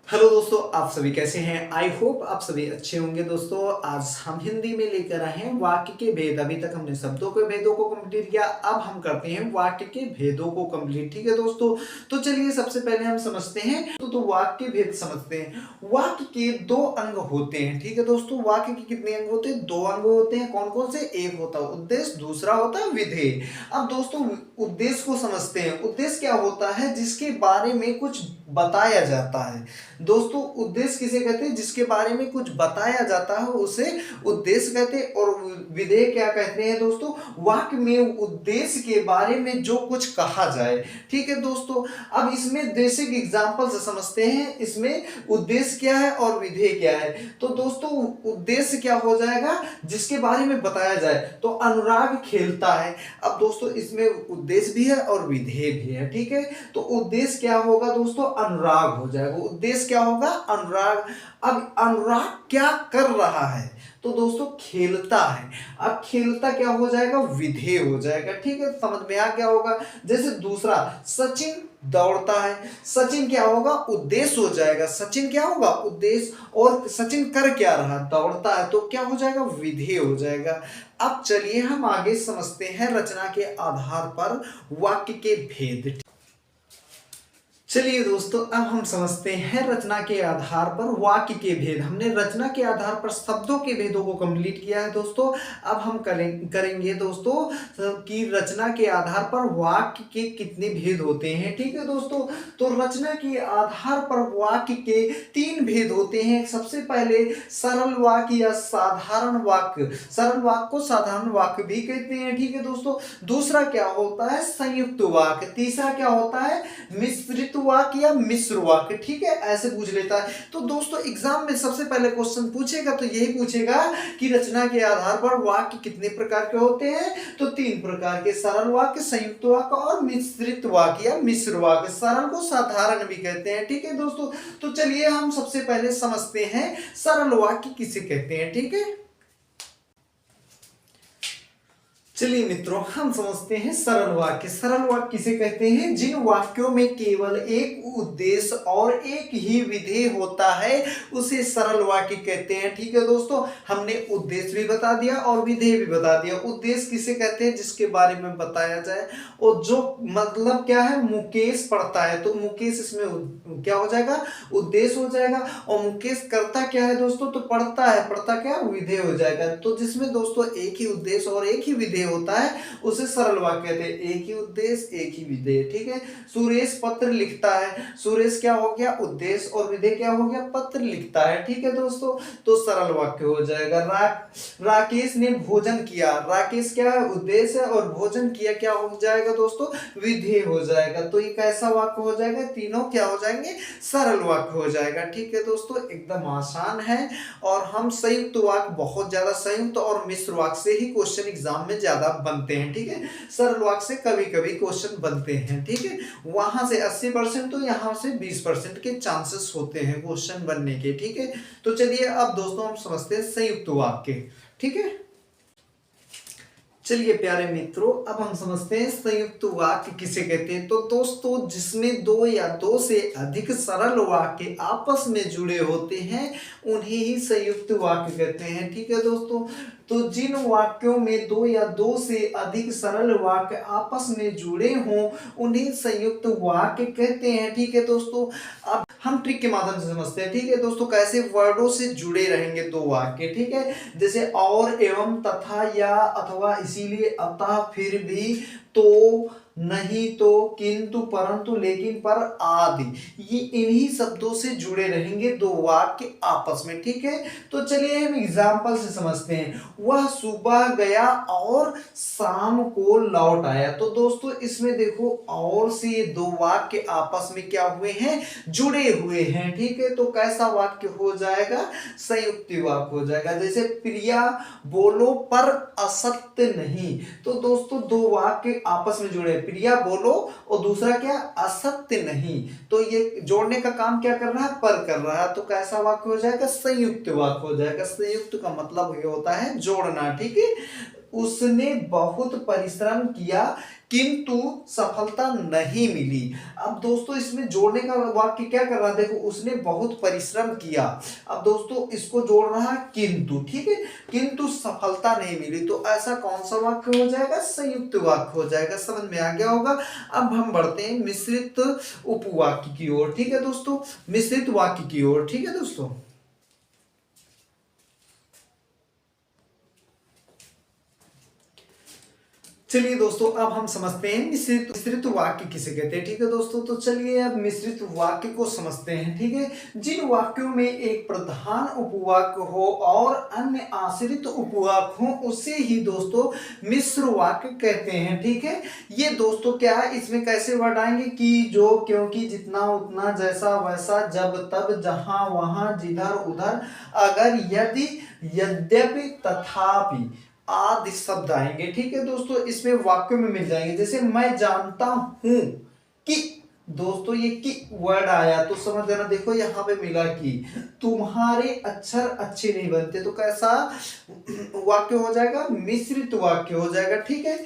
Hello दोस्तों, आप सभी कैसे हैं। आई होप आप सभी अच्छे होंगे। दोस्तों आज हम हिंदी में लेकर आए हैं वाक्य के भेद। अभी तक हमने शब्दों के भेदों को कंप्लीट किया, अब हम करते हैं वाक्य के भेदों को कंप्लीट। ठीक है दोस्तों, तो चलिए सबसे पहले हम समझते हैं तो वाक्य के भेद समझते हैं। वाक्य के दो अंग होते हैं। ठीक है दोस्तों, वाक्य के कितने अंग होते हैं? दो अंग होते हैं। कौन कौन से? एक होता है उद्देश्य, दूसरा होता है विधेय। अब दोस्तों उद्देश्य को समझते हैं। उद्देश्य क्या होता है? जिसके बारे में कुछ बताया जाता है। दोस्तों उद्देश्य किसे कहते हैं? जिसके बारे में कुछ बताया जाता है उसे उद्देश्य कहते हैं। और विधेय क्या कहते हैं दोस्तों? वाक्य में उद्देश्य के बारे में जो कुछ कहा जाए। ठीक है दोस्तों, अब इसमें बेसिक एग्जांपल से समझते हैं इसमें उद्देश्य क्या है और विधेय क्या है। तो दोस्तों उद्देश्य क्या हो जाएगा? जिसके बारे में बताया जाए। तो अनुराग खेलता है। अब दोस्तों इसमें उद्देश्य भी है और विधेय भी है। ठीक है, तो उद्देश्य क्या होगा दोस्तों? अनुराग हो जाएगा। उद्देश्य क्या होगा? अनुराग। अब अनुराग क्या कर रहा है? तो दोस्तों खेलता है। अब खेलता क्या हो जाएगा? विधेय हो जाएगा। ठीक है, समझ में आ गया होगा। जैसे दूसरा, सचिन दौड़ता है। सचिन क्या होगा? उद्देश्य हो जाएगा। सचिन क्या होगा? उद्देश्य। और सचिन कर क्या रहा? दौड़ता है, तो क्या हो जाएगा? विधेय हो जाएगा। अब चलिए हम आगे समझते हैं रचना के आधार पर वाक्य के भेद। चलिए दोस्तों अब हम समझते हैं रचना के आधार पर वाक्य के भेद। हमने रचना के आधार पर शब्दों के भेदों को कंप्लीट किया है दोस्तों। अब हम करेंगे दोस्तों कि रचना के आधार पर वाक्य के कितने भेद होते हैं। ठीक है दोस्तों, तो रचना के आधार पर वाक्य के तीन भेद होते हैं। सबसे पहले सरल वाक्य या साधारण वाक्य। सरल वाक्य को साधारण वाक्य भी कहते हैं। ठीक है दोस्तों, दूसरा क्या होता है? संयुक्त वाक्य। तीसरा क्या होता है? मिश्रित वाक्य या मिश्र वाक्य। ठीक है, ऐसे पूछ लेता है। तो दोस्तों एग्जाम में सबसे पहले क्वेश्चन पूछेगा तो यही पूछेगा कि रचना के आधार पर वाक्य कितने प्रकार के होते हैं। तो तीन प्रकार के, सरल वाक्य, संयुक्त वाक्य और मिश्रित वाक्य या मिश्र वाक्य। सरल को साधारण भी कहते हैं। ठीक है दोस्तों, तो चलिए हम सबसे पहले समझते हैं सरल वाक्य किसे कहते हैं। ठीक है, चलिए मित्रों हम समझते हैं सरल वाक्य। सरल वाक्य किसे कहते हैं? जिन वाक्यों में केवल एक उद्देश्य और एक ही विधेय होता है उसे सरल वाक्य कहते हैं। ठीक है दोस्तों, हमने उद्देश्य भी बता दिया और विधेय भी बता दिया। उद्देश्य किसे कहते हैं? जिसके बारे में बताया जाए। और जो मतलब क्या है? मुकेश पढ़ता है तो मुकेश इसमें क्या हो जाएगा? उद्देश्य हो जाएगा। और मुकेश करता क्या है दोस्तों? तो पढ़ता है। पढ़ता क्या? विधेय हो जाएगा। तो जिसमें दोस्तों एक ही उद्देश्य और एक ही विधेय होता है उसे सरल वाक्य कहते हैं। एक ही उद्देश्य एक ही विधेय। ठीक है, सुरेश पत्र लिखता है। सुरेश क्या हो गया? उद्देश्य, और विधेय क्या हो गया? पत्र लिखता है। ठीक है दोस्तों, तो सरल वाक्य हो जाएगा। राकेश ने भोजन किया। राकेश क्या है? उद्देश्य, और भोजन किया क्या हो जाएगा दोस्तों? विधेय हो जाएगा। तो ये कैसा वाक्य हो जाएगा? तीनों क्या हो जाएंगे? सरल वाक्य हो जाएगा। ठीक है दोस्तों, एकदम आसान है। और हम संयुक्त वाक्य बहुत ज्यादा, संयुक्त और मिश्र वाक्य से ही क्वेश्चन एग्जाम में ज्यादा बनते हैं। ठीक है, सरल वाक्य से कभी कभी क्वेश्चन बनते हैं। ठीक है, वहां से 80% तो यहां से 20% के चांसेस होते हैं क्वेश्चन बनने के। ठीक है, तो चलिए अब दोस्तों हम समझते हैं संयुक्त वाक्य। ठीक है, चलिए प्यारे मित्रों अब हम समझते हैं संयुक्त वाक्य किसे कहते हैं। तो दोस्तों जिसमें दो या दो से अधिक सरल वाक्य आपस में जुड़े होते हैं उन्हें ही संयुक्त वाक्य कहते हैं। ठीक है दोस्तों, तो जिन वाक्यों में दो या दो से अधिक सरल वाक्य आपस में जुड़े हों उन्हें संयुक्त वाक्य कहते हैं। ठीक है दोस्तों, अब हम ट्रिक के माध्यम से समझते हैं। ठीक है दोस्तों, कैसे वर्डों से जुड़े रहेंगे दो वाक्य। ठीक है, जैसे और, एवं, तथा, या, अथवा, इसीलिए, अतः, फिर भी, तो, नहीं, तो, किंतु, परंतु, लेकिन, पर, आदि, ये इन्हीं शब्दों से जुड़े रहेंगे दो वाक्य आपस में। ठीक है, तो चलिए हम एग्जाम्पल से समझते हैं। वह सुबह गया और शाम को लौट आया। तो दोस्तों इसमें देखो और से ये दो वाक्य आपस में क्या हुए हैं? जुड़े हुए हैं। ठीक है, तो कैसा वाक्य हो जाएगा? संयुक्त वाक्य हो जाएगा। जैसे प्रिया बोलो पर असत्य नहीं। तो दोस्तों दो वाक्य आपस में जुड़े, प्रिया बोलो और दूसरा क्या? असत्य नहीं। तो ये जोड़ने का काम क्या कर रहा है? पर कर रहा है। तो कैसा वाक्य हो जाएगा? संयुक्त वाक्य हो जाएगा। संयुक्त का मतलब ये होता है जोड़ना। ठीक है, उसने बहुत परिश्रम किया किंतु सफलता नहीं मिली। अब दोस्तों इसमें जोड़ने का वाक्य क्या कर रहा है, देखो उसने बहुत परिश्रम किया। अब दोस्तों इसको जोड़ रहा है किंतु, ठीक है, किंतु सफलता नहीं मिली, तो ऐसा कौन सा वाक्य हो जाएगा, संयुक्त वाक्य हो जाएगा। समझ में आ गया होगा। अब हम बढ़ते हैं मिश्रित उपवाक्य की ओर, ठीक है दोस्तों, मिश्रित वाक्य की ओर, ठीक है दोस्तों। चलिए दोस्तों अब हम समझते हैं मिश्रित वाक्य किसे कहते हैं, ठीक है दोस्तों। तो चलिए अब मिश्रित वाक्य को समझते हैं, ठीक है। जिन वाक्यों में एक प्रधान उपवाक्य हो और अन्य आश्रित उपवाक्य हो उसे ही दोस्तों मिश्र वाक्य कहते हैं, ठीक है। ये दोस्तों क्या है, इसमें कैसे वर्ड आएंगे, कि जो, क्योंकि, जितना, उतना, जैसा, वैसा, जब, तब, जहां, वहां, जिधर, उधर, अगर, यदि, यद्यपि, तथापि आदि शब्द आएंगे, ठीक है दोस्तों। इसमें वाक्यों में मिल जाएंगे। जैसे मैं जानता हूं कि, दोस्तों ये कि वर्ड आया तो समझ लेना, देखो यहां पे मिला कि तुम्हारे अक्षर अच्छे नहीं बनते, तो कैसा वाक्य हो जाएगा, मिश्रित वाक्य हो जाएगा, ठीक है।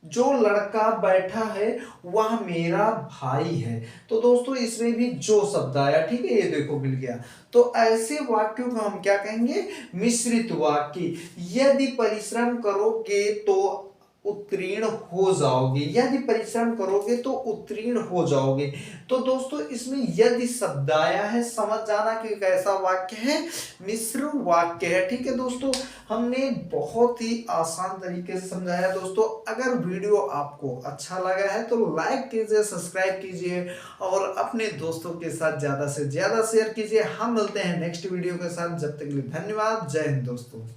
जो लड़का बैठा है वह मेरा भाई है, तो दोस्तों इसमें भी जो शब्द आया, ठीक है, ये देखो मिल गया। तो ऐसे वाक्यों को हम क्या कहेंगे, मिश्रित वाक्य। यदि परिश्रम करोगे तो उत्तीर्ण हो जाओगे, यदि परिश्रम करोगे तो उत्तीर्ण हो जाओगे। तो दोस्तों इसमें यदि शब्द आया है, समझ जाना कि कैसा वाक्य है, मिश्र वाक्य है, ठीक है दोस्तों। हमने बहुत ही आसान तरीके से समझाया दोस्तों। अगर वीडियो आपको अच्छा लगा है तो लाइक कीजिए, सब्सक्राइब कीजिए और अपने दोस्तों के साथ ज्यादा से ज्यादा शेयर कीजिए। हम मिलते हैं नेक्स्ट वीडियो के साथ, जब तक के लिए धन्यवाद। जय हिंद दोस्तों।